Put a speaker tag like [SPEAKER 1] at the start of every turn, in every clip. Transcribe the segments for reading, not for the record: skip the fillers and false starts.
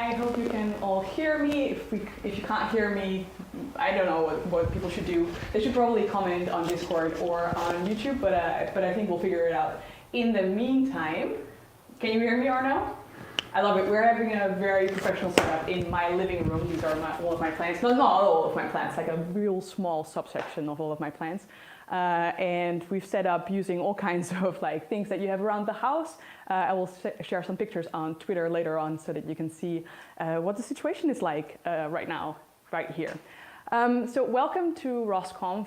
[SPEAKER 1] I hope you can all hear me. If you can't hear me, I don't know what people should do. They should probably comment on Discord or on YouTube, but I think we'll figure it out. In the meantime, can you hear me, Arno? I love it. We're having a very professional setup in my living room. These are all of my plants. No, not all of my plants, like a real small subsection of all of my plants. And we've set up using all kinds of things that you have around the house. I will share some pictures on Twitter later on so that you can see what the situation is like right now, right here. So welcome to RossConf,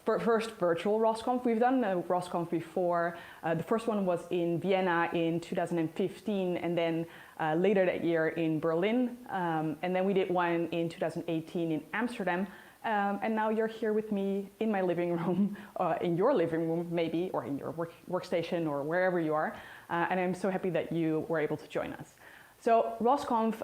[SPEAKER 1] first virtual RossConf. We've done a RossConf before. The first one was in Vienna in 2015, and then later that year in Berlin. And then we did one in 2018 in Amsterdam. And now you're here with me in my living room, in your living room maybe, or in your workstation or wherever you are. And I'm so happy that you were able to join us. So RossConf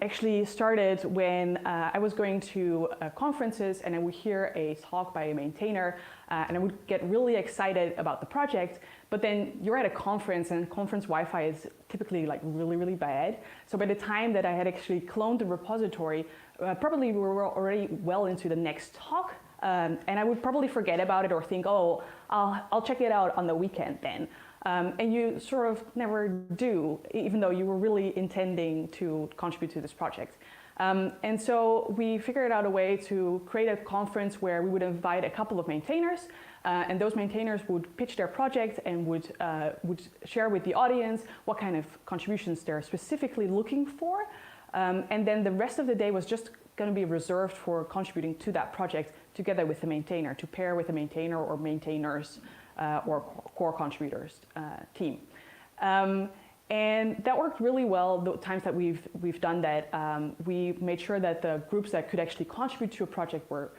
[SPEAKER 1] actually started when I was going to conferences and I would hear a talk by a maintainer and I would get really excited about the project, but then you're at a conference and conference Wi-Fi is typically really, really bad. So by the time that I had actually cloned the repository, probably we were already well into the next talk and I would probably forget about it or think, oh, I'll check it out on the weekend then. And you sort of never do, even though you were really intending to contribute to this project. And so we figured out a way to create a conference where we would invite a couple of maintainers, and those maintainers would pitch their project and would share with the audience what kind of contributions they're specifically looking for. And then the rest of the day was just going to be reserved for contributing to that project together with the maintainer, to pair with the maintainer or maintainers or core contributors team. And that worked really well the times that we've done that. We made sure that the groups that could actually contribute to a project were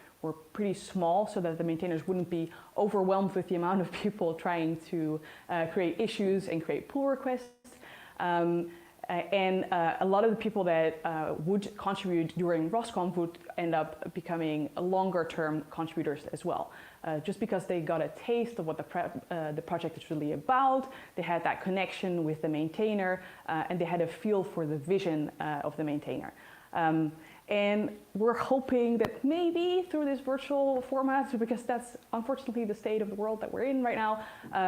[SPEAKER 1] pretty small so that the maintainers wouldn't be overwhelmed with the amount of people trying to create issues and create pull requests. And a lot of the people that would contribute during RossConf would end up becoming longer-term contributors as well. Just because they got a taste of what the project is really about, they had that connection with the maintainer, and they had a feel for the vision of the maintainer. And we're hoping that maybe through this virtual format, because that's unfortunately the state of the world that we're in right now,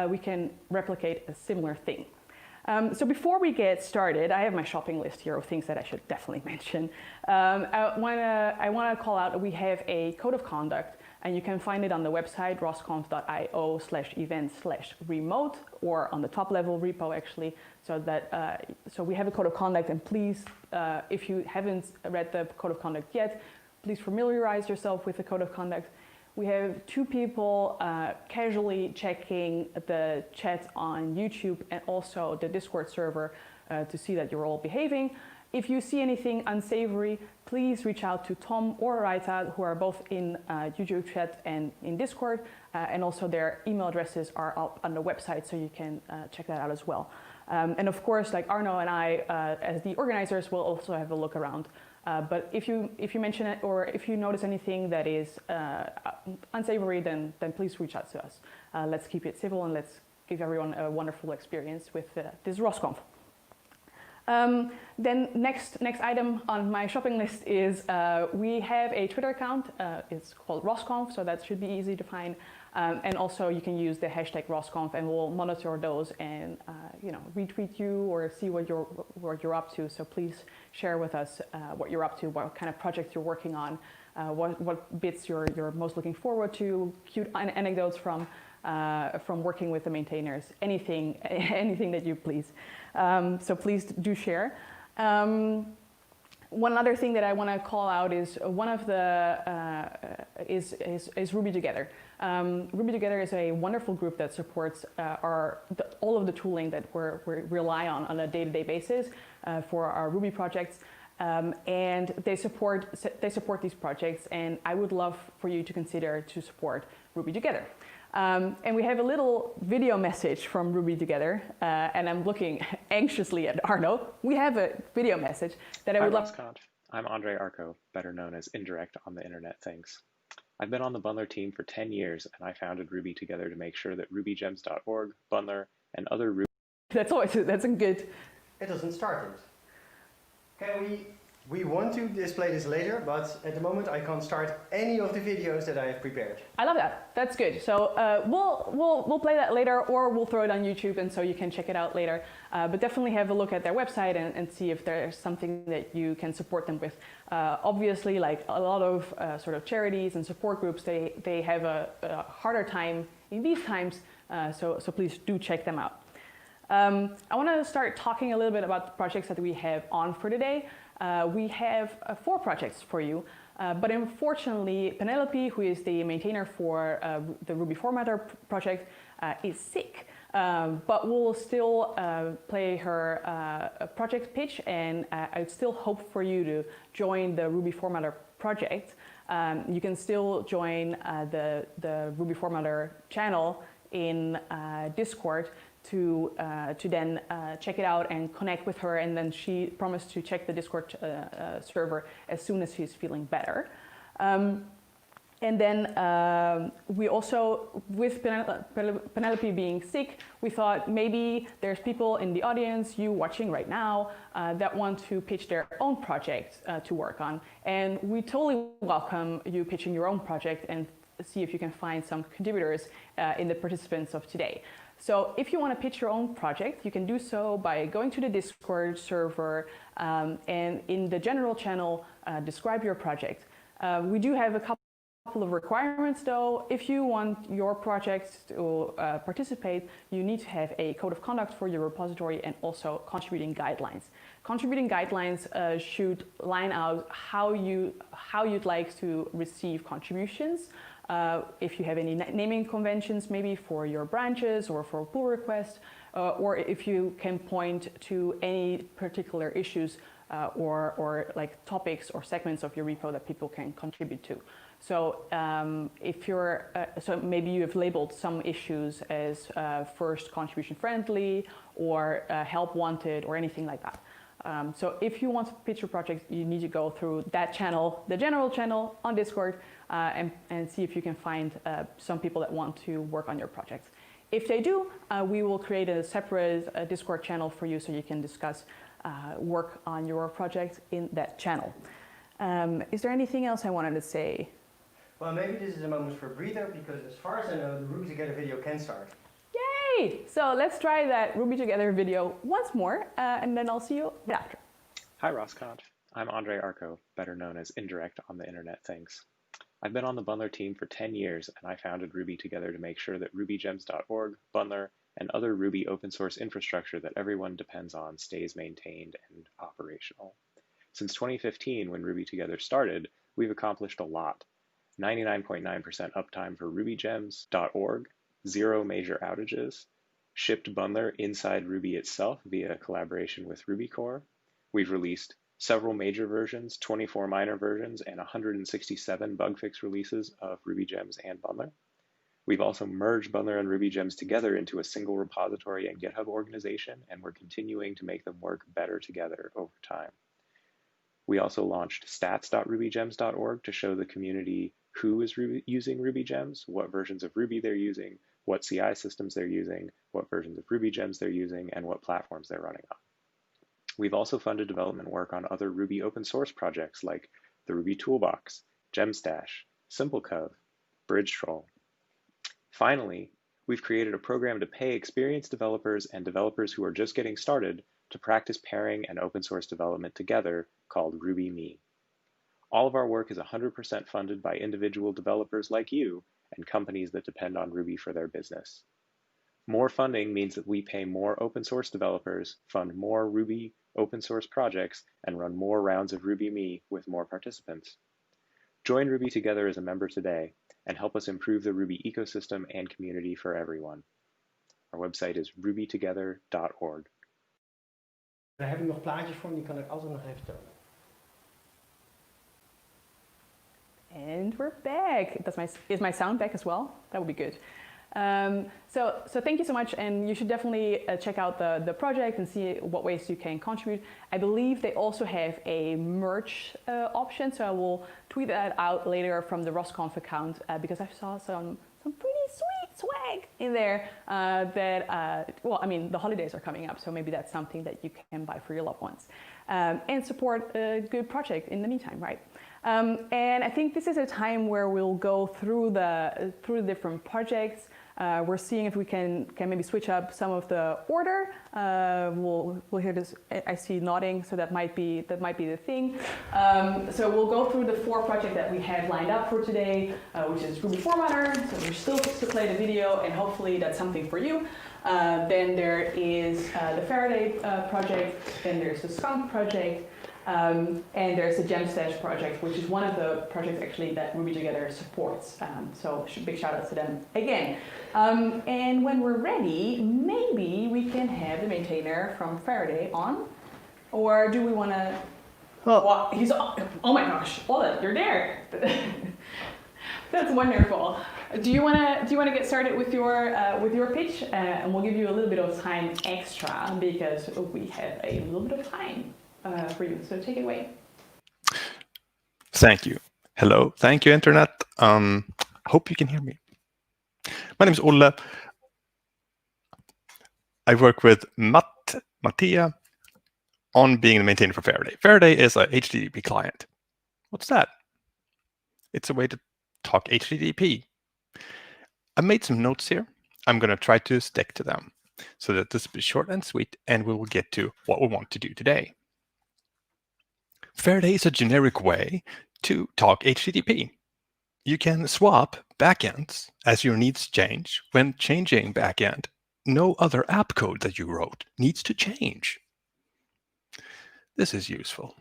[SPEAKER 1] we can replicate a similar thing. So before we get started, I have my shopping list here of things that I should definitely mention. I want to call out we have a code of conduct, and you can find it on the website rossconf.io/events/remote, or on the top level repo actually. So we have a code of conduct, and please, if you haven't read the code of conduct yet, please familiarize yourself with the code of conduct. We have two people casually checking the chat on YouTube and also the Discord server to see that you're all behaving. If you see anything unsavory, please reach out to Tom or Raita, who are both in YouTube chat and in Discord, and also their email addresses are up on the website, so you can check that out as well. And of course, Arno and I, as the organizers, will also have a look around. But if you mention it or if you notice anything that is unsavory, then please reach out to us. Let's keep it civil and let's give everyone a wonderful experience with this RossConf. Then next item on my shopping list is we have a Twitter account. It's called RossConf, so that should be easy to find. And also you can use the hashtag RossConf, and we'll monitor those and retweet you or see what you're up to. So please share with us what you're up to, what kind of project you're working on, what bits you're most looking forward to, cute anecdotes from working with the maintainers, anything that you please. So please do share. One other thing that I want to call out is one of the is Ruby Together. Ruby Together is a wonderful group that supports all of the tooling that we rely on a day-to-day basis for our Ruby projects. And they support these projects, and I would love for you to consider to support Ruby Together. And we have a little video message from Ruby Together, and I'm looking anxiously at Arno. We have a video message that I would love.
[SPEAKER 2] RossConf. I'm Andre Arco, better known as Indirect on the internet things. I've been on the Bundler team for 10 years, and I founded Ruby Together to make sure that rubygems.org, Bundler, and other Ruby...
[SPEAKER 1] That's a good...
[SPEAKER 3] It doesn't start it. Can we We want to display this later, but at the moment I can't start any of the videos that I have prepared.
[SPEAKER 1] I love that. That's good. So we'll play that later, or we'll throw it on YouTube, and so you can check it out later. But definitely have a look at their website and see if there's something that you can support them with. Obviously, like a lot of sort of charities and support groups, they have a harder time in these times. So please do check them out. I want to start talking a little bit about the projects that we have on for today. We have 4 projects for you, but unfortunately, Penelope, who is the maintainer for the Ruby formatter project, is sick. But we'll still play her project pitch, and I still hope for you to join the Ruby formatter project. You can still join the Ruby formatter channel in Discord to then check it out and connect with her, and then she promised to check the Discord server as soon as she's feeling better. And then we also, with Penelope being sick, we thought maybe there's people in the audience, you watching right now, that want to pitch their own project to work on. And we totally welcome you pitching your own project and see if you can find some contributors in the participants of today. So if you want to pitch your own project, you can do so by going to the Discord server and in the general channel, describe your project. We do have a couple of requirements though. If you want your project to participate, you need to have a code of conduct for your repository and also contributing guidelines. Contributing guidelines should line out how you'd like to receive contributions. If you have any naming conventions maybe for your branches or for pull requests, or if you can point to any particular issues or like topics or segments of your repo that people can contribute to. So if you're, so maybe you have labeled some issues as first contribution friendly or help wanted or anything like that. So if you want to pitch your project, you need to go through that channel, the general channel on Discord, and see if you can find some people that want to work on your project. If they do, we will create a separate Discord channel for you so you can discuss work on your project in that channel. Is there anything else I wanted to say?
[SPEAKER 3] Well, maybe this is a moment for a breather, because as far as I know, the Ruby Together video can start.
[SPEAKER 1] Yay! So let's try that Ruby Together video once more, and then I'll see you after.
[SPEAKER 2] Hi RossConf. I'm Andre Arco, better known as Indirect on the Internet Things. I've been on the Bundler team for 10 years, and I founded Ruby Together to make sure that rubygems.org, Bundler, and other Ruby open source infrastructure that everyone depends on stays maintained and operational. Since 2015, when Ruby Together started, we've accomplished a lot. 99.9% uptime for rubygems.org, 0 major outages, shipped Bundler inside Ruby itself via collaboration with RubyCore. We've released several major versions, 24 minor versions, and 167 bug fix releases of RubyGems and Bundler. We've also merged Bundler and RubyGems together into a single repository and GitHub organization, and we're continuing to make them work better together over time. We also launched stats.rubygems.org to show the community who is using RubyGems, what versions of Ruby they're using, what CI systems they're using, what versions of RubyGems they're using, and what platforms they're running on. We've also funded development work on other Ruby open source projects like the Ruby Toolbox, Gemstash, SimpleCov, BridgeTroll. Finally, we've created a program to pay experienced developers and developers who are just getting started to practice pairing and open source development together called RubyMe. All of our work is 100% funded by individual developers like you and companies that depend on Ruby for their business. More funding means that we pay more open source developers, fund more Ruby open source projects, and run more rounds of RubyMe with more participants. Join Ruby Together as a member today and help us improve the Ruby ecosystem and community for everyone. Our website is rubytogether.org.
[SPEAKER 3] Daar heb ik nog plaatjes voor, die kan ik altijd nog even tonen.
[SPEAKER 1] And we're back. Is my sound back as well? That would be good. So thank you so much, and you should definitely check out the project and see what ways you can contribute. I believe they also have a merch option, so I will tweet that out later from the RossConf account because I saw some pretty swag in there well, I mean, the holidays are coming up, so maybe that's something that you can buy for your loved ones. And support a good project in the meantime, right? And I think this is a time where we'll go through the different projects. We're seeing if we can maybe switch up some of the order. We'll hear this. I see nodding, so that might be the thing. So we'll go through the 4 projects that we have lined up for today, which is Ruby Formatter. So we're still to play the video, and hopefully that's something for you. Then there is the Faraday project. Then there's the Skunk project. And there's the Gemstash project, which is one of the projects actually that Ruby Together supports. So big shout out to them again. And when we're ready, maybe we can have the maintainer from Faraday on, or do we want to? Oh, oh my gosh, Ola, you're there. That's wonderful. Do you want to get started with your pitch? And we'll give you a little bit of time extra because we have a little bit of time. For you, so take it away.
[SPEAKER 4] Thank you. Hello, thank you, Internet. Hope you can hear me. My name is Olle. I work with Mattia on being the maintainer for Faraday. Faraday is a HTTP client. What's that? It's a way to talk HTTP. I made some notes here. I'm going to try to stick to them so that this will be short and sweet, and we will get to what we want to do today. Faraday is a generic way to talk HTTP. You can swap backends as your needs change. When changing backend, no other app code that you wrote needs to change. This is useful.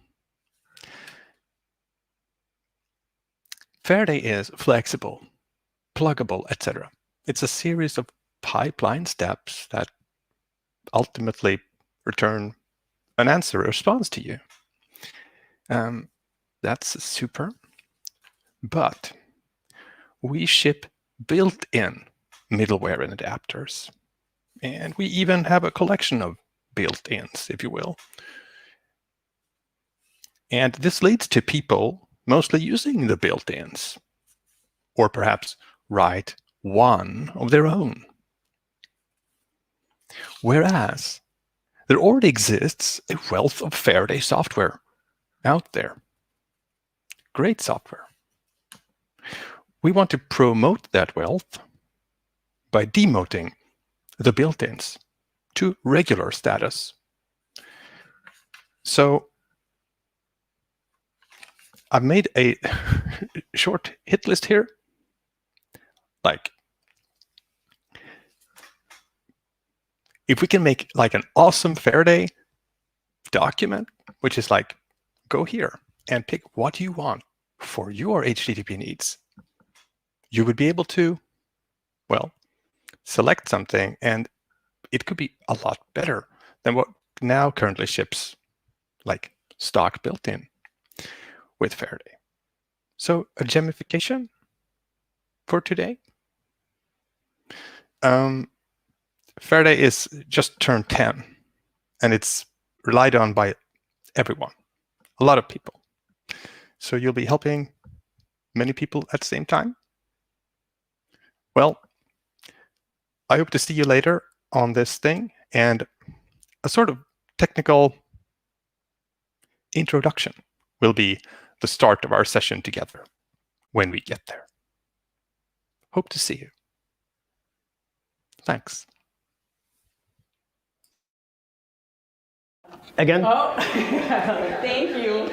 [SPEAKER 4] Faraday is flexible, pluggable, etc. It's a series of pipeline steps that ultimately return an answer, a response to you. That's super, but we ship built-in middleware and adapters, and we even have a collection of built-ins, if you will. And this leads to people mostly using the built-ins, or perhaps write one of their own. Whereas there already exists a wealth of Faraday software out there. Great software. We want to promote that wealth by demoting the built-ins to regular status. So I've made a short hit list here. Like, if we can make like an awesome Faraday document, which is like, go here and pick what you want for your HTTP needs. You would be able to, well, select something, and it could be a lot better than what now currently ships like stock built-in with Faraday. So a gamification for today. Faraday is just turned 10, and it's relied on by everyone. A lot of people. So you'll be helping many people at the same time. Well, I hope to see you later on this thing, and a sort of technical introduction will be the start of our session together when we get there. Hope to see you. Thanks.
[SPEAKER 3] Again?
[SPEAKER 1] Oh, thank you.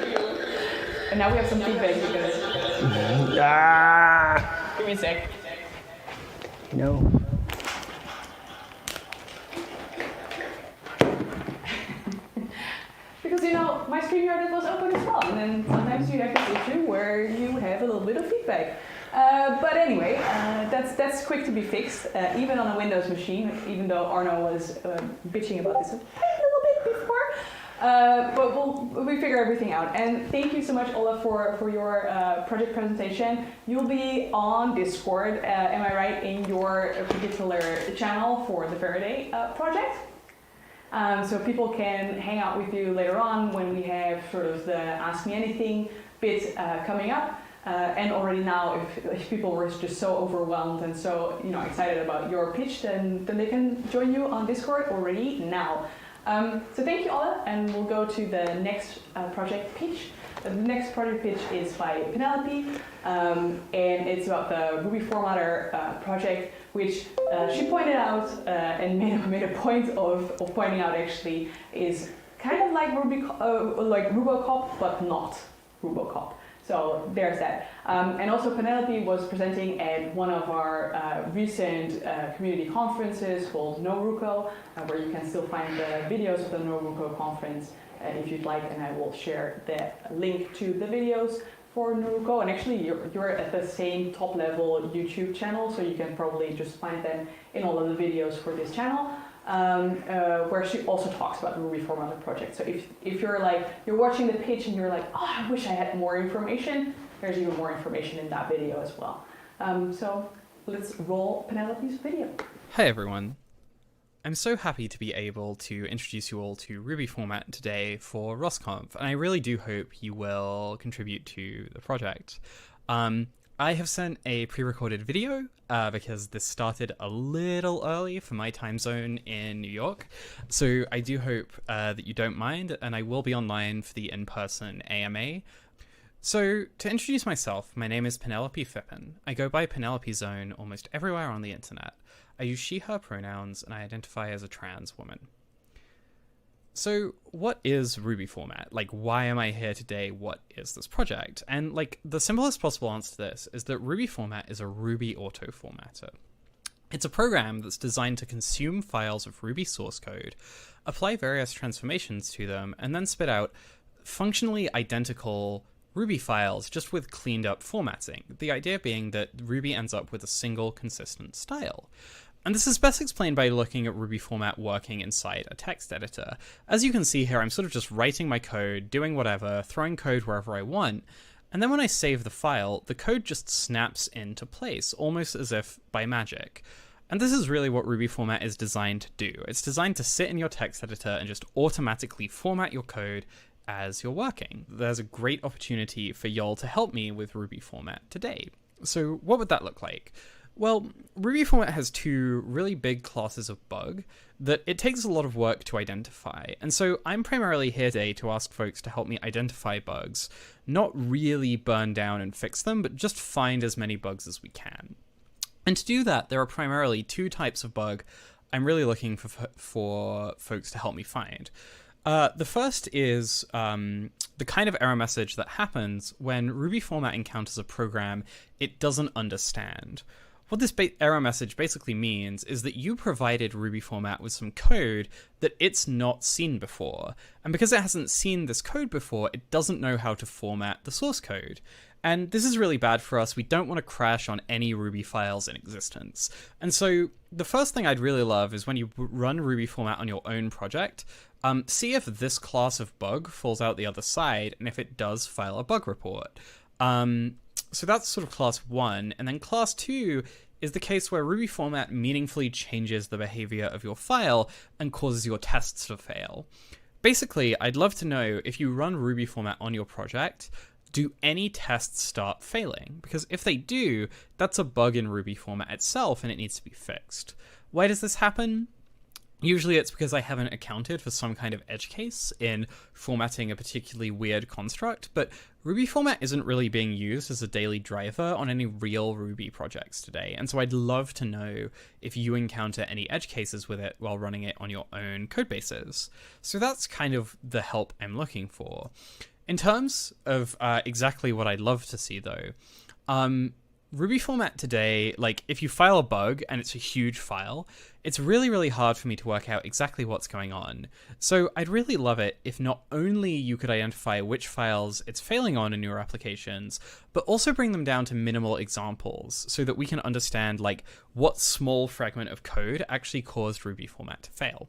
[SPEAKER 1] And now we have some feedback because. Give me a sec.
[SPEAKER 3] No.
[SPEAKER 1] Because my StreamYard was open as well, and then sometimes you have this issue where you have a little bit of feedback. But anyway, that's quick to be fixed, even on a Windows machine, even though Arno was bitching about this a little bit before. But we figure everything out. And thank you so much, Ola, for your project presentation. You'll be on Discord, am I right, in your particular channel for the Faraday project. So people can hang out with you later on when we have sort of the Ask Me Anything bit coming up. And already now, if people were just so overwhelmed and so excited about your pitch, then they can join you on Discord already now. So thank you, Ola, and we'll go to the next project pitch. The next project pitch is by Penelope, and it's about the Ruby Formatter project, which she pointed out and made a point of pointing out actually is kind of like like Rubocop, but not Rubocop. So there's that. And also Penelope was presenting at one of our recent community conferences called NoRuco, where you can still find the videos of the NoRuco conference if you'd like, and I will share the link to the videos for NoRuco. And actually you're at the same top level YouTube channel, so you can probably just find them in all of the videos for this channel. Where she also talks about the Ruby Formatter project. So if you're watching the pitch and you're like, oh, I wish I had more information, there's even more information in that video as well. So let's roll Penelope's video.
[SPEAKER 5] Hi everyone. I'm so happy to be able to introduce you all to Rubyfmt today for RossConf, and I really do hope you will contribute to the project. I have sent a pre-recorded video because this started a little early for my time zone in New York. So I do hope that you don't mind, and I will be online for the in-person AMA. So to introduce myself, my name is Penelopezone. I go by penelopezone almost everywhere on the internet. I use she, her pronouns, and I identify as a trans woman. So what is Rubyfmt? Like, why am I here today? What is this project? And like, the simplest possible answer to this is that Rubyfmt is a Ruby autoformatter. It's a program that's designed to consume files of Ruby source code, apply various transformations to them, and then spit out functionally identical Ruby files just with cleaned up formatting. The idea being that Ruby ends up with a single consistent style. And this is best explained by looking at Rubyfmt working inside a text editor. As you can see here, I'm sort of just writing my code, doing whatever, throwing code wherever I want, and then when I save the file, the code just snaps into place, almost as if by magic. And this is really what Rubyfmt is designed to do. It's designed to sit in your text editor and just automatically format your code as you're working. There's a great opportunity for y'all to help me with Rubyfmt today. So what would that look like? Well, Rubyfmt has two really big classes of bug that it takes a lot of work to identify. And so I'm primarily here today to ask folks to help me identify bugs, not really burn down and fix them, but just find as many bugs as we can. And to do that, there are primarily two types of bug I'm really looking for folks to help me find. The first is the kind of error message that happens when Rubyfmt encounters a program it doesn't understand. What this error message basically means is that you provided Rubyfmt with some code that it's not seen before. And because it hasn't seen this code before, it doesn't know how to format the source code. And this is really bad for us. We don't want to crash on any Ruby files in existence. And so the first thing I'd really love is when you run Rubyfmt on your own project, see if this class of bug falls out the other side, and if it does, file a bug report. So that's sort of class 1, and then class 2 is the case where Rubyfmt meaningfully changes the behavior of your file and causes your tests to fail. Basically, I'd love to know if you run Rubyfmt on your project, do any tests start failing? Because if they do, that's a bug in Rubyfmt itself and it needs to be fixed. Why does this happen? Usually it's because I haven't accounted for some kind of edge case in formatting a particularly weird construct, but Rubyfmt isn't really being used as a daily driver on any real Ruby projects today, and so I'd love to know if you encounter any edge cases with it while running it on your own codebases. So that's kind of the help I'm looking for. In terms of exactly what I'd love to see though, Rubyfmt today, like if you file a bug and it's a huge file, it's really, really hard for me to work out exactly what's going on. So I'd really love it if not only you could identify which files it's failing on in your applications, but also bring them down to minimal examples so that we can understand like what small fragment of code actually caused Rubyfmt to fail.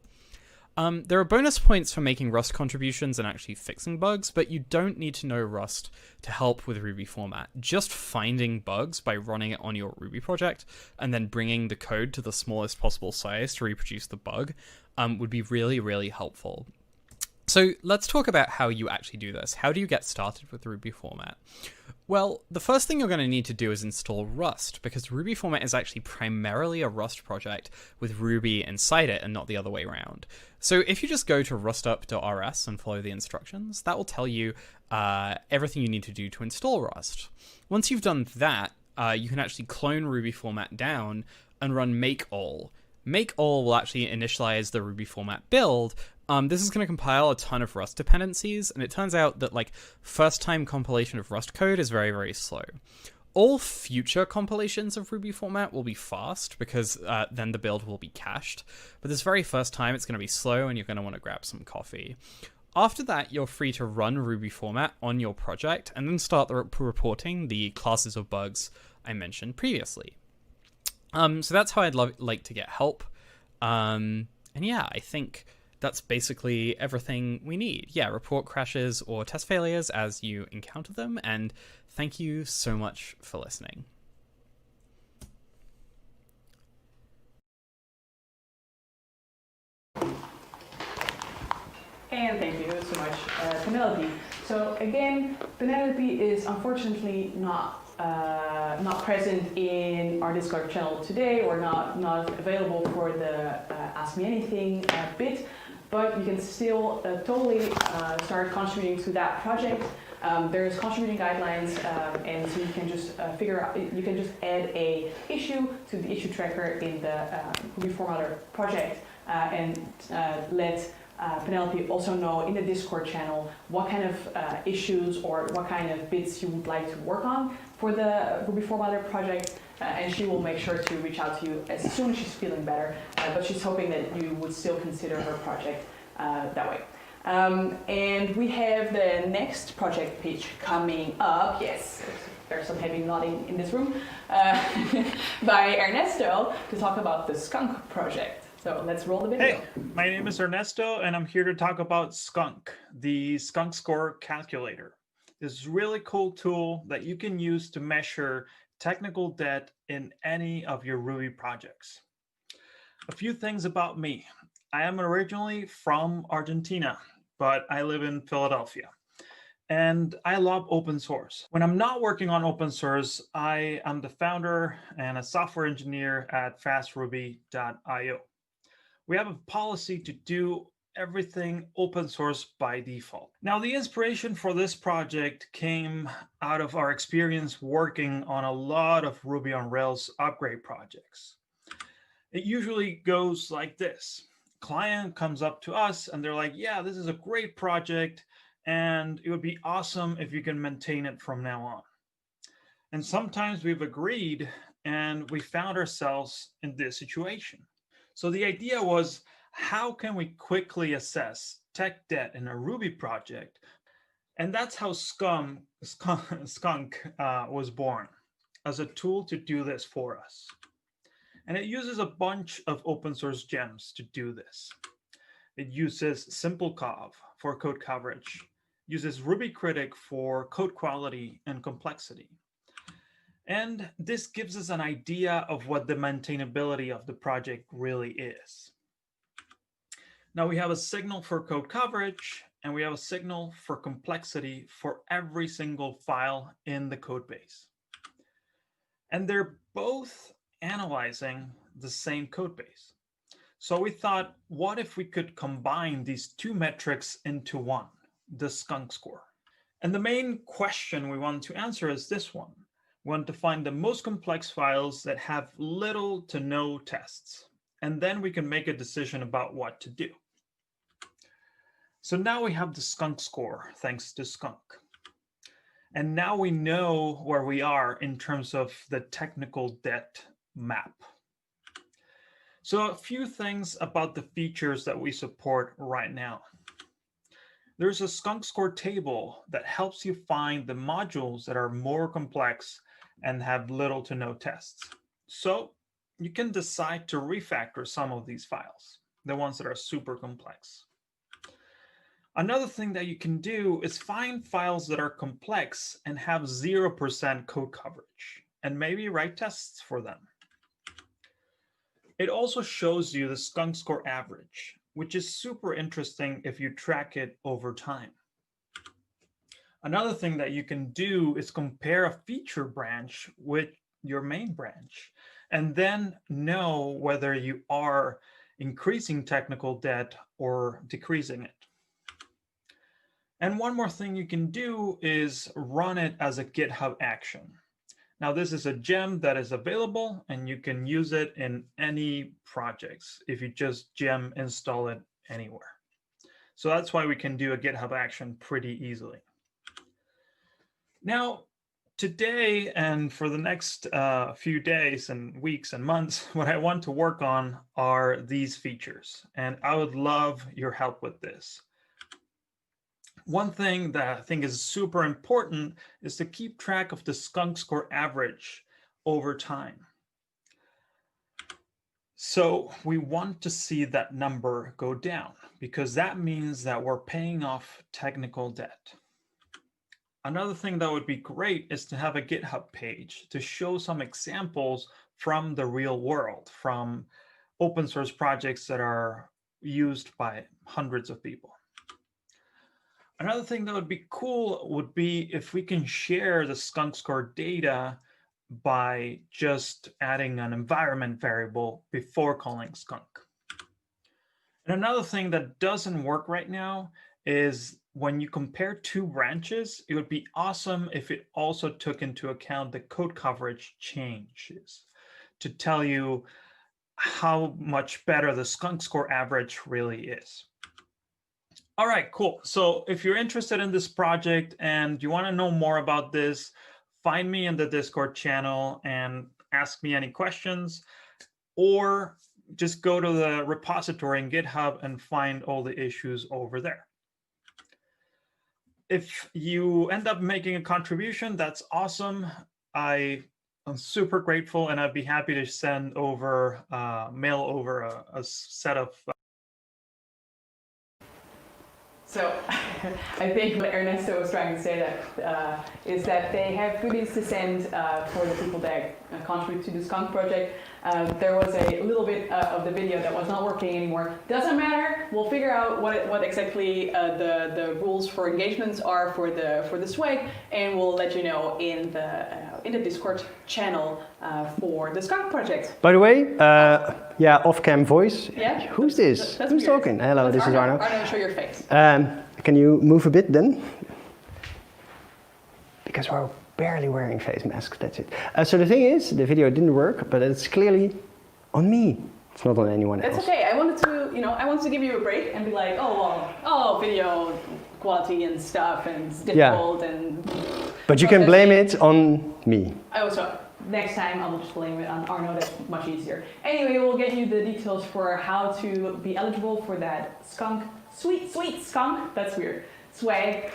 [SPEAKER 5] There are bonus points for making Rust contributions and actually fixing bugs, but you don't need to know Rust to help with Rubyfmt. Just finding bugs by running it on your Ruby project and then bringing the code to the smallest possible size to reproduce the bug would be really, really helpful. So let's talk about how you actually do this. How do you get started with Rubyfmt? Well, the first thing you're going to need to do is install Rust, because Rubyfmt is actually primarily a Rust project with Ruby inside it and not the other way around. So if you just go to rustup.rs and follow the instructions, that will tell you everything you need to do to install Rust. Once you've done that, you can actually clone Rubyfmt down and run make all. Make all will actually initialize the Rubyfmt build. This is going to compile a ton of Rust dependencies, and it turns out that like first-time compilation of Rust code is very, very slow. All future compilations of Rubyfmt will be fast, because then the build will be cached. But this very first time, it's going to be slow, and you're going to want to grab some coffee. After that, you're free to run Rubyfmt on your project, and then start reporting the classes of bugs I mentioned previously. So that's how I'd like to get help. And yeah, I think that's basically everything we need. Yeah, report crashes or test failures as you encounter them, and thank you so much for listening.
[SPEAKER 1] And thank you so much, Penelope. So again, Penelope is unfortunately not present in our Discord channel today, or not available for the Ask Me Anything bit, but you can still totally start contributing to that project. There's contributing guidelines, and so you can just figure out, you can just add a issue to the issue tracker in the Rubyfmt project, and let Penelope also know in the Discord channel what kind of issues or what kind of bits you would like to work on for the Rubyfmt project, and she will make sure to reach out to you as soon as she's feeling better, but she's hoping that you would still consider her project that way. And we have the next project pitch coming up. Yes, there's some heavy nodding in this room, by Ernesto to talk about the skunk project. So let's roll the video.
[SPEAKER 6] Hey, my name is Ernesto, and I'm here to talk about Skunk, the SkunkScore calculator. This really cool tool that you can use to measure technical debt in any of your Ruby projects. A few things about me. I am originally from Argentina, but I live in Philadelphia. And I love open source. When I'm not working on open source, I am the founder and a software engineer at fastruby.io. We have a policy to do everything open source by default. Now, the inspiration for this project came out of our experience working on a lot of Ruby on Rails upgrade projects. It usually goes like this. Client comes up to us and they're like, yeah, this is a great project and it would be awesome if you can maintain it from now on. And sometimes we've agreed and we found ourselves in this situation. So the idea was, how can we quickly assess tech debt in a Ruby project? And that's how Skunk was born, as a tool to do this for us. And it uses a bunch of open source gems to do this. It uses SimpleCov for code coverage, uses RubyCritic for code quality and complexity. And this gives us an idea of what the maintainability of the project really is. Now we have a signal for code coverage, and we have a signal for complexity for every single file in the code base. And they're both analyzing the same code base. So we thought, what if we could combine these two metrics into one, the SkunkScore? And the main question we want to answer is this one. We want to find the most complex files that have little to no tests, and then we can make a decision about what to do. So now we have the SkunkScore, thanks to Skunk. And now we know where we are in terms of the technical debt map. So a few things about the features that we support right now. There's a SkunkScore table that helps you find the modules that are more complex and have little to no tests. So you can decide to refactor some of these files, the ones that are super complex. Another thing that you can do is find files that are complex and have 0% code coverage, and maybe write tests for them. It also shows you the SkunkScore average, which is super interesting if you track it over time. Another thing that you can do is compare a feature branch with your main branch, and then know whether you are increasing technical debt or decreasing it. And one more thing you can do is run it as a GitHub action. Now, this is a gem that is available, and you can use it in any projects if you just gem install it anywhere. So that's why we can do a GitHub action pretty easily. Now, today and for the next few days and weeks and months, what I want to work on are these features, and I would love your help with this. One thing that I think is super important is to keep track of the SkunkScore average over time. So we want to see that number go down, because that means that we're paying off technical debt. Another thing that would be great is to have a GitHub page to show some examples from the real world, from open source projects that are used by hundreds of people. Another thing that would be cool would be if we can share the SkunkScore data by just adding an environment variable before calling skunk. And another thing that doesn't work right now is when you compare two branches, it would be awesome if it also took into account the code coverage changes to tell you how much better the SkunkScore average really is. All right, cool. So if you're interested in this project and you want to know more about this, find me in the Discord channel and ask me any questions, or just go to the repository in GitHub and find all the issues over there. If you end up making a contribution, that's awesome. I'm super grateful, and I'd be happy to send over, mail over a set of
[SPEAKER 1] So I think what Ernesto was trying to say that is that they have goodies to send for the people that contribute to the Skunk project. There was a little bit of the video that was not working anymore. Doesn't matter. We'll figure out what exactly the rules for engagements are for the swag, and we'll let you know in the Discord channel for the Skunk project.
[SPEAKER 3] By the way, yeah, off-cam voice.
[SPEAKER 1] Yeah.
[SPEAKER 3] Who's this?
[SPEAKER 1] That's
[SPEAKER 3] Who's
[SPEAKER 1] weird.
[SPEAKER 3] talking? Hello, this is Arno.
[SPEAKER 1] Arno, show your face.
[SPEAKER 3] Can you move a bit then? Because we're barely wearing face masks, that's it. So the thing is, the video didn't work, but it's clearly on me. It's not on anyone else.
[SPEAKER 1] That's okay. I wanted to give you a break and be like, video quality and stuff, and it's difficult, and.
[SPEAKER 3] But you can blame it on me.
[SPEAKER 1] Next time I'll just blame it on Arno. That's much easier. Anyway, we'll get you the details for how to be eligible for that skunk, sweet skunk. That's weird. Swag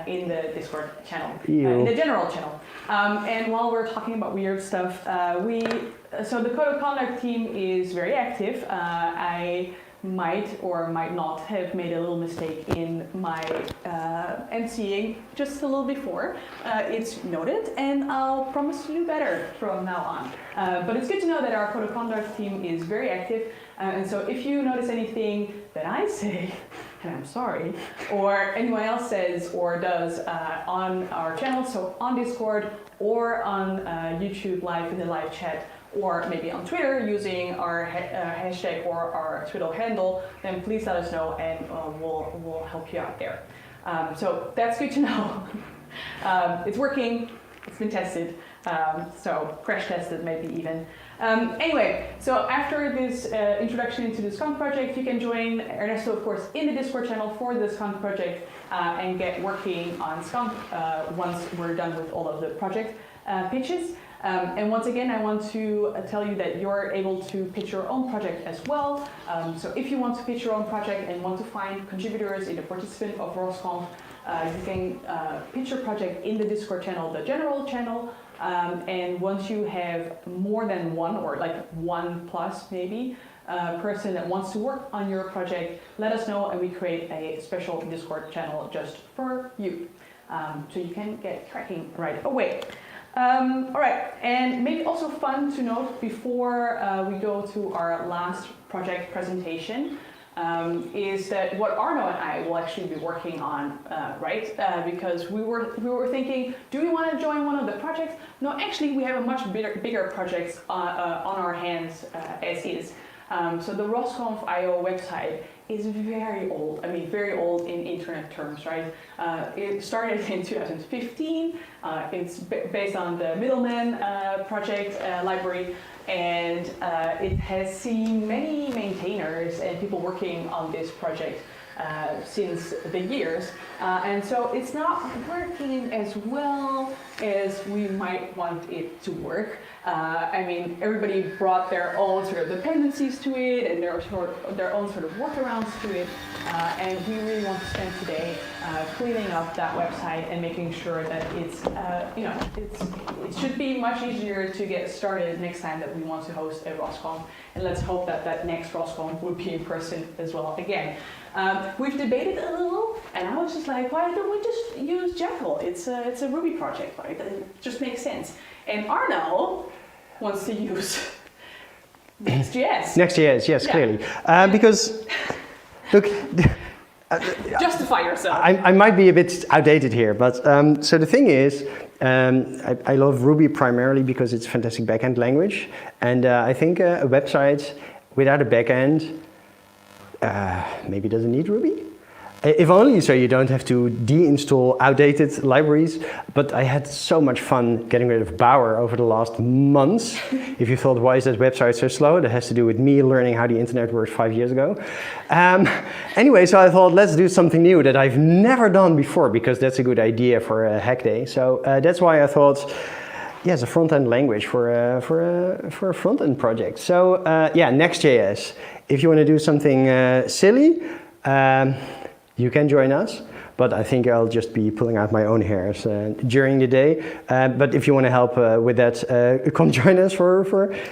[SPEAKER 1] in the Discord channel, in the general channel. And while we're talking about weird stuff, so the Code of Conduct team is very active. I might or might not have made a little mistake in my emceeing just a little before. It's noted, and I'll promise to do better from now on. But it's good to know that our Code of Conduct team is very active, and so if you notice anything that I say, and I'm sorry, or anyone else says or does on our channel, so on Discord or on YouTube live in the live chat, or maybe on Twitter using our hashtag or our Twitter handle, then please let us know, and we'll help you out there. So that's good to know. It's working. It's been tested. So crash tested maybe even. Anyway, so after this introduction into the Skunk project, you can join Ernesto, of course, in the Discord channel for the Skunk project and get working on Skunk once we're done with all of the project pitches. And once again, I want to tell you that you're able to pitch your own project as well. So if you want to pitch your own project and want to find contributors in the participant of RossConf, you can pitch your project in the Discord channel, the general channel. And once you have more than one, or like 1+ maybe, person that wants to work on your project, let us know, and we create a special Discord channel just for you. So you can get cracking right away. All right, and maybe also fun to note before we go to our last project presentation, is that what Arno and I will actually be working on, right? Because we were thinking, do we want to join one of the projects? No, actually, we have a much bigger project on our hands as is. So the RossConf.io website is very old. I mean, very old in internet terms, right? It started in 2015. It's based on the Middleman project library, and it has seen many maintainers and people working on this project since the years, and so it's not working as well as we might want it to work. I mean, everybody brought their own sort of dependencies to it and their own sort of workarounds to it, and we really want to spend today cleaning up that website and making sure that it's, it should be much easier to get started next time that we want to host a RossConf, and let's hope that that next RossConf would be in person as well again. We've debated a little, and I was just like, why don't we just use Jekyll? It's a Ruby project, right? It just makes sense. And Arno wants to use Next.js.
[SPEAKER 3] Next.js, yes,
[SPEAKER 1] Yeah.
[SPEAKER 3] clearly. Because, look,
[SPEAKER 1] Justify yourself.
[SPEAKER 3] I might be a bit outdated here, but so the thing is, I love Ruby primarily because it's a fantastic backend language, and I think a website without a backend maybe doesn't need Ruby. If only so you don't have to deinstall outdated libraries, but I had so much fun getting rid of Bower over the last months. If you thought, why is that website so slow? That has to do with me learning how the internet works 5 years ago. Anyway, so I thought, let's do something new that I've never done before, because that's a good idea for a hack day. So that's why I thought, yes, a front-end language for a front-end project. So yeah, Next.js. If you want to do something silly, you can join us, but I think I'll just be pulling out my own hairs during the day. But if you want to help with that, come join us for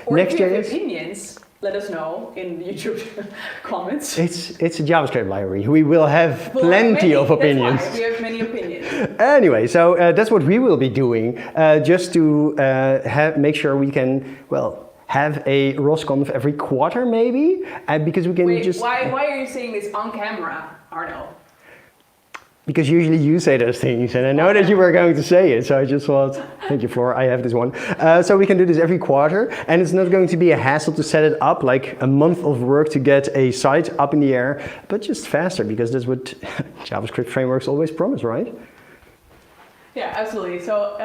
[SPEAKER 1] Or if you have
[SPEAKER 3] Next.js.
[SPEAKER 1] opinions, let us know in the YouTube comments.
[SPEAKER 3] It's a JavaScript library. We will have plenty of opinions.
[SPEAKER 1] That's why we have many opinions.
[SPEAKER 3] Anyway, so that's what we will be doing, just to make sure we can, well, have a RossConf every quarter maybe, because we can
[SPEAKER 1] Wait, why are you saying this on camera, Arno?
[SPEAKER 3] Because usually you say those things, and I know that you were going to say it, so I just thought, thank you for, I have this one. So we can do this every quarter, and it's not going to be a hassle to set it up, like a month of work to get a site up in the air, but just faster, because that's what JavaScript frameworks always promise, right?
[SPEAKER 1] Yeah, absolutely. So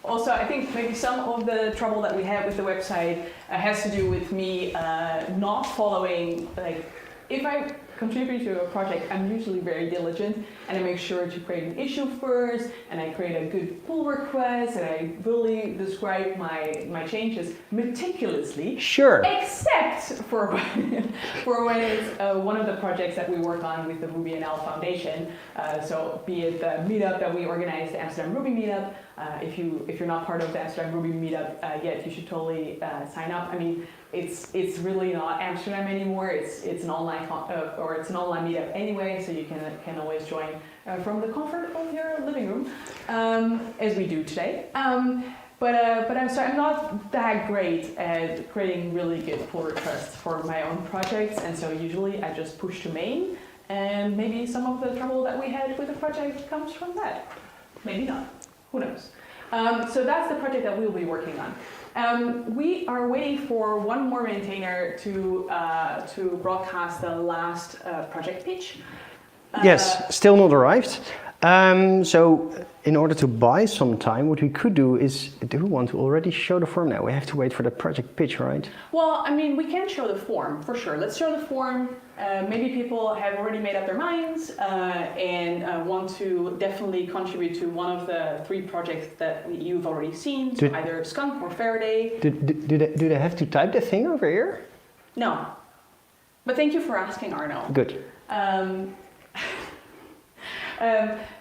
[SPEAKER 1] also, I think maybe some of the trouble that we have with the website has to do with me not following, like, if I contribute to a project, I'm usually very diligent, and I make sure to create an issue first, and I create a good pull request, and I really describe my changes meticulously.
[SPEAKER 3] Sure.
[SPEAKER 1] Except for when it's one of the projects that we work on with the Ruby NL Foundation. So be it the meetup that we organize, the Amsterdam Ruby meetup. If you're not part of the Amsterdam Ruby meetup yet, you should totally sign up. I mean, it's really not Amsterdam anymore. It's an online or it's an online meetup anyway, so you can always join from the comfort of your living room, as we do today. But I'm not that great at creating really good pull requests for my own projects, and so usually I just push to main, and maybe some of the trouble that we had with the project comes from that. Maybe not. Who knows? So that's the project that we'll be working on. We are waiting for one more maintainer to broadcast the last project pitch.
[SPEAKER 3] Yes, still not arrived. So in order to buy some time, what we could do is, do we want to already show the form now? We have to wait for the project pitch, right?
[SPEAKER 1] Well, I mean, we can show the form, for sure. Let's show the form. Maybe people have already made up their minds and want to definitely contribute to one of the 3 projects that you've already seen, so either Skunk or Faraday.
[SPEAKER 3] Do they have to type the thing over here?
[SPEAKER 1] No. But thank you for asking, Arno.
[SPEAKER 3] Good.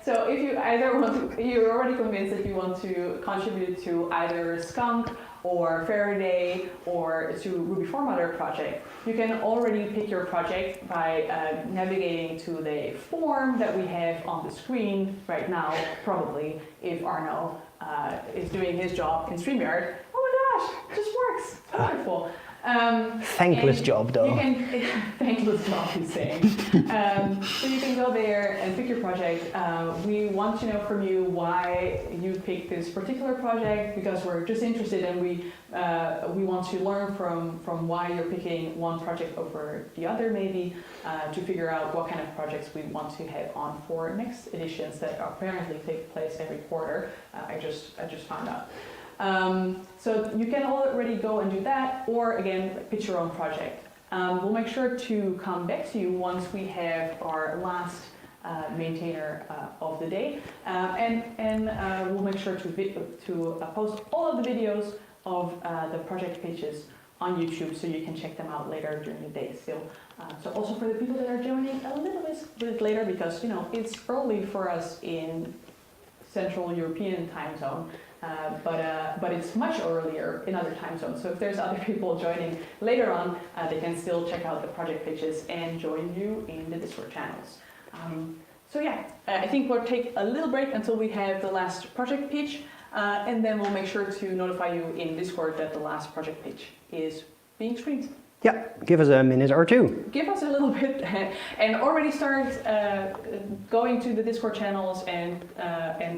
[SPEAKER 1] So if you either want to, you're already convinced that you want to contribute to either Skunk or Faraday or to Ruby Formatter project, you can already pick your project by navigating to the form that we have on the screen right now, probably, if Arno is doing his job in StreamYard. Oh my gosh, it just works. It's wonderful.
[SPEAKER 3] Thankless
[SPEAKER 1] and
[SPEAKER 3] job, though.
[SPEAKER 1] You can, thankless job, he's saying. So you can go there and pick your project. We want to know from you why you picked this particular project, because we're just interested and we want to learn from why you're picking one project over the other, maybe, to figure out what kind of projects we want to have on for next editions that apparently take place every quarter. I just found out. So you can already go and do that, or again, pitch your own project. We'll make sure to come back to you once we have our last maintainer of the day, and we'll make sure to post all of the videos of the project pages on YouTube, so you can check them out later during the day still. So also for the people that are joining a little bit later, because it's early for us in Central European time zone. But it's much earlier in other time zones. So if there's other people joining later on, they can still check out the project pages and join you in the Discord channels. So yeah, I think we'll take a little break until we have the last project pitch, and then we'll make sure to notify you in Discord that the last project pitch is being streamed.
[SPEAKER 3] Yeah, give us a minute or two.
[SPEAKER 1] Give us a little bit and already start going to the Discord channels and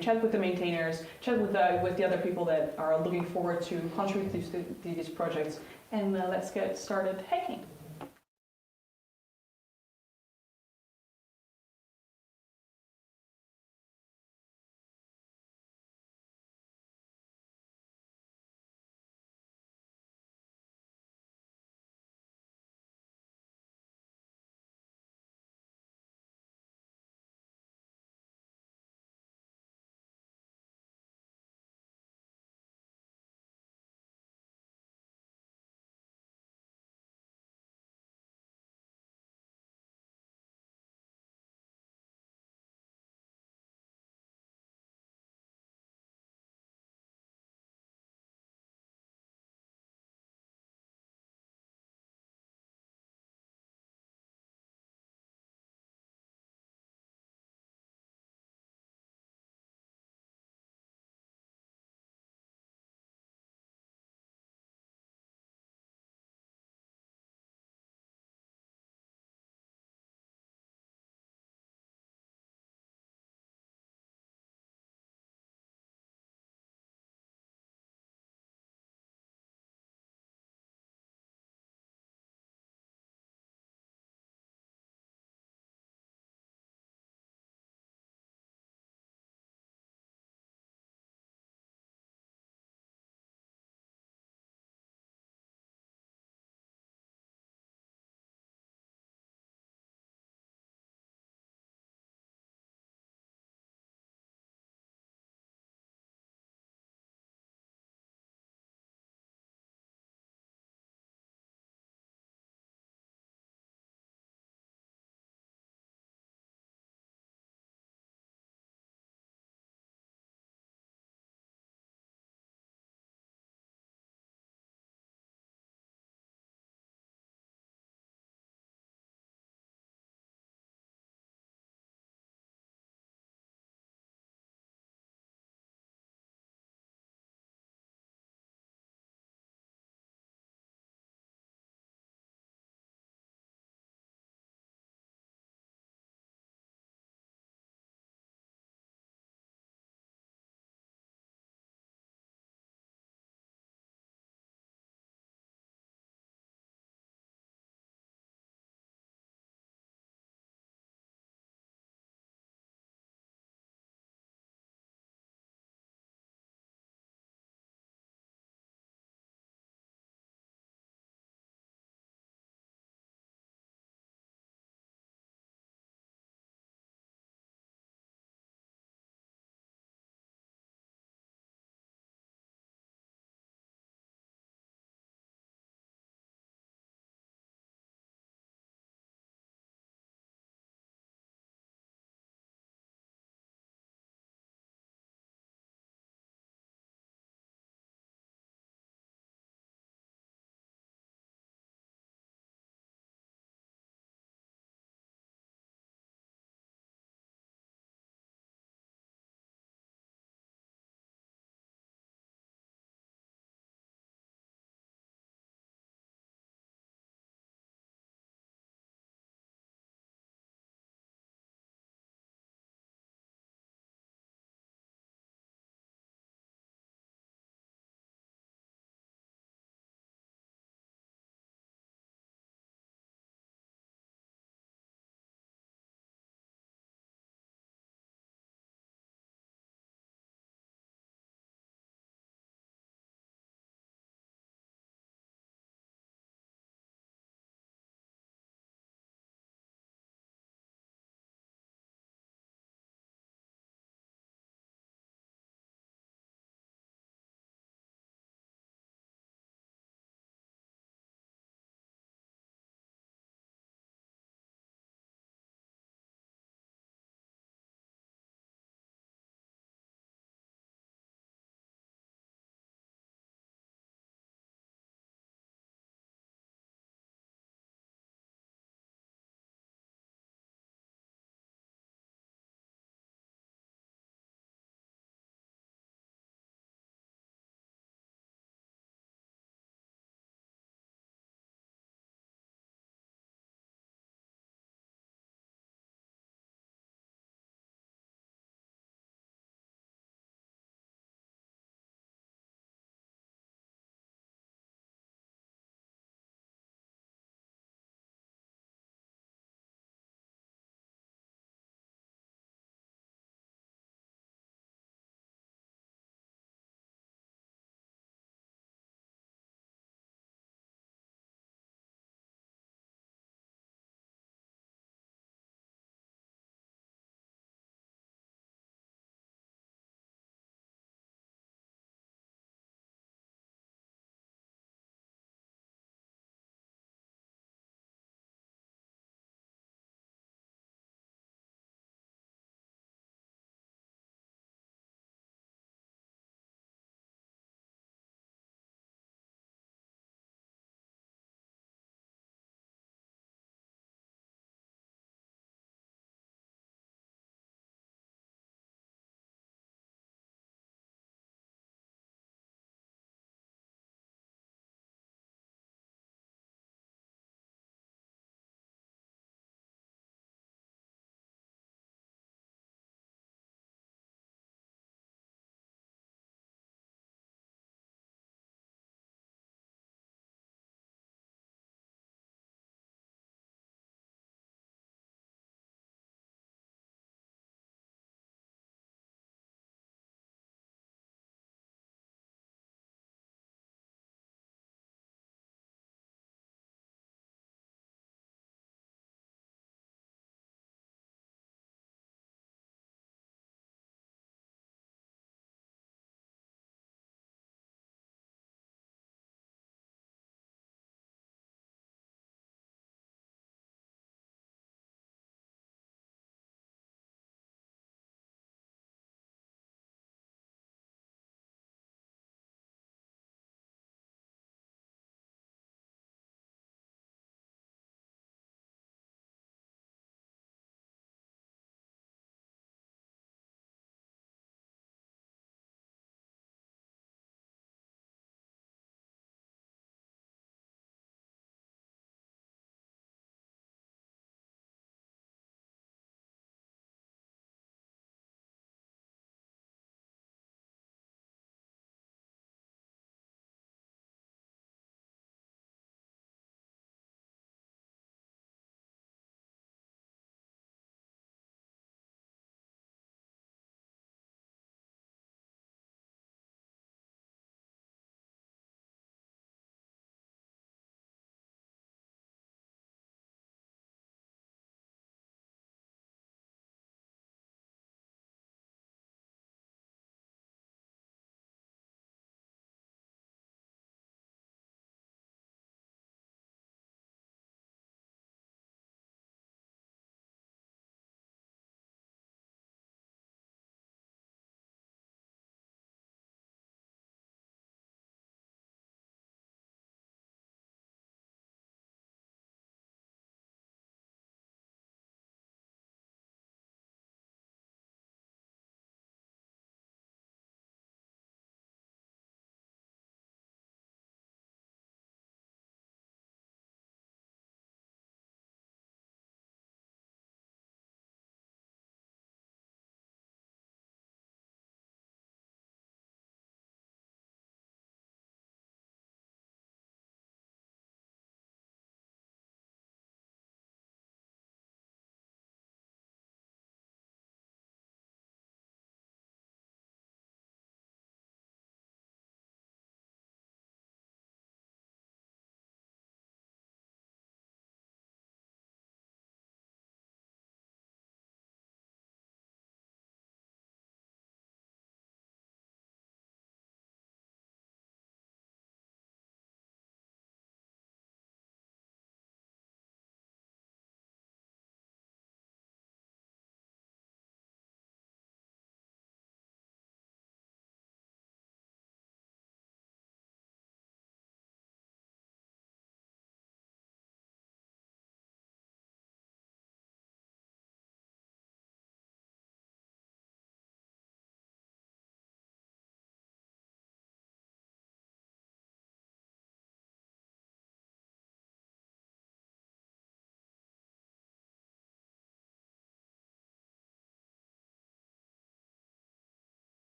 [SPEAKER 1] chat with the maintainers, chat with the other people that are looking forward to contribute to these projects, and let's get started hacking.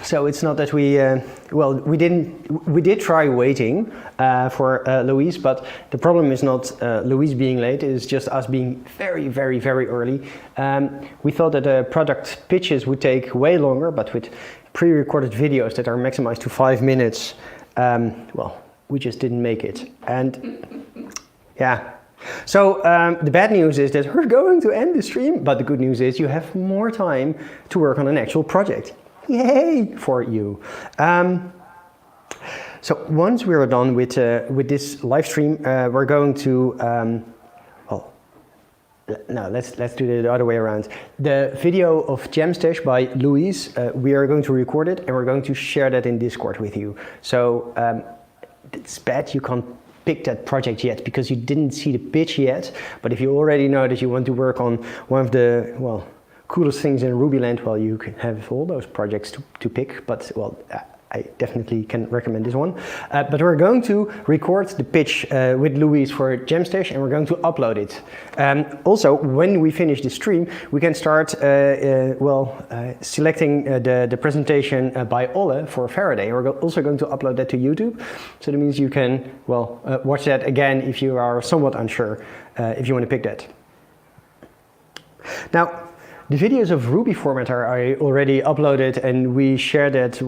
[SPEAKER 3] So it's not that we, we did try waiting for Louise, but the problem is not Louise being late, it's just us being very, very, very early. We thought that the product pitches would take way longer, but with pre-recorded videos that are maximized to 5 minutes, we just didn't make it. And yeah. So the bad news is that we're going to end the stream, but the good news is you have more time to work on an actual project. Yay for you. So once we are done with this live stream, we're going to, no, let's do it the other way around. The video of Jamstash by Louise, we are going to record it and we're going to share that in Discord with you. So it's bad you can't pick that project yet because you didn't see the pitch yet, but if you already know that you want to work on one of the, coolest things in Rubyland, you can have all those projects to pick, but I definitely can recommend this one. But we're going to record the pitch with Louise for Jamstash and we're going to upload it. Also, when we finish the stream, we can start selecting the presentation by Olle for Faraday. We're also going to upload that to YouTube. So that means you can, watch that again if you are somewhat unsure, if you want to pick that. Now, the videos of Rubyfmt are already uploaded and we share that,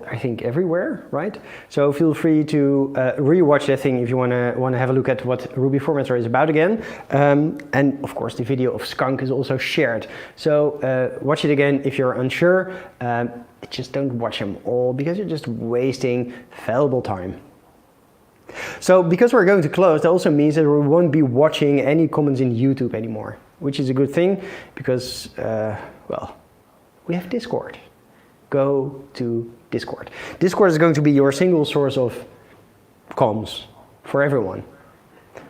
[SPEAKER 3] I think everywhere, right? So feel free to rewatch that thing if you want to have a look at what Rubyfmt is about again. And of course, the video of Skunk is also shared. So watch it again if you're unsure. Just don't watch them all because you're just wasting valuable time. So because we're going to close, that also means that we won't be watching any comments in YouTube anymore, which is a good thing because, we have Discord. Go to Discord. Discord is going to be your single source of comms for everyone.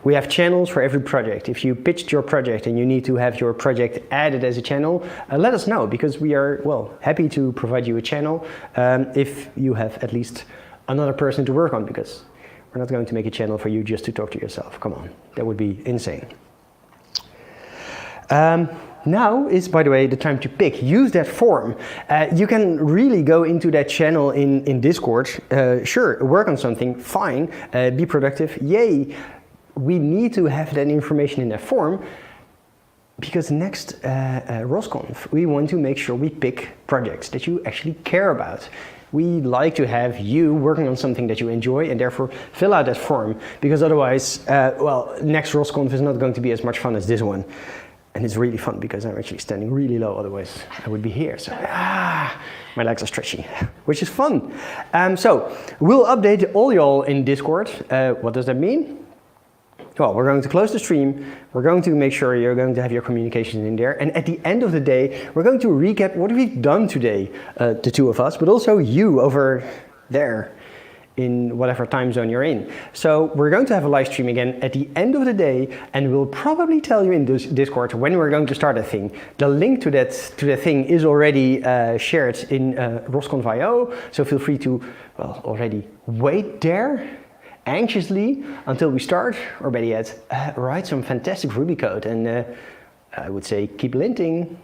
[SPEAKER 3] We have channels for every project. If you pitched your project and you need to have your project added as a channel, let us know because we are, happy to provide you a channel if you have at least another person to work on, because we're not going to make a channel for you just to talk to yourself. Come on, that would be insane. Now is, by the way, the time to pick. Use that form. You can really go into that channel in Discord. Sure, work on something, fine. Be productive, yay. We need to have that information in that form because next RossConf, we want to make sure we pick projects that you actually care about. We like to have you working on something that you enjoy and therefore fill out that form because otherwise, next RossConf is not going to be as much fun as this one. And it's really fun because I'm actually standing really low, otherwise I would be here. So, my legs are stretchy, which is fun. So, we'll update all y'all in Discord. What does that mean? Well, we're going to close the stream. We're going to make sure you're going to have your communications in there. And at the end of the day, we're going to recap what we've done today, the two of us, but also you over there in whatever time zone you're in. So we're going to have a live stream again at the end of the day, and we'll probably tell you in this Discord when we're going to start a thing. The link to the thing is already shared in RossConf.io, so feel free to already wait there anxiously until we start, or better yet, write some fantastic Ruby code, and I would say keep linting.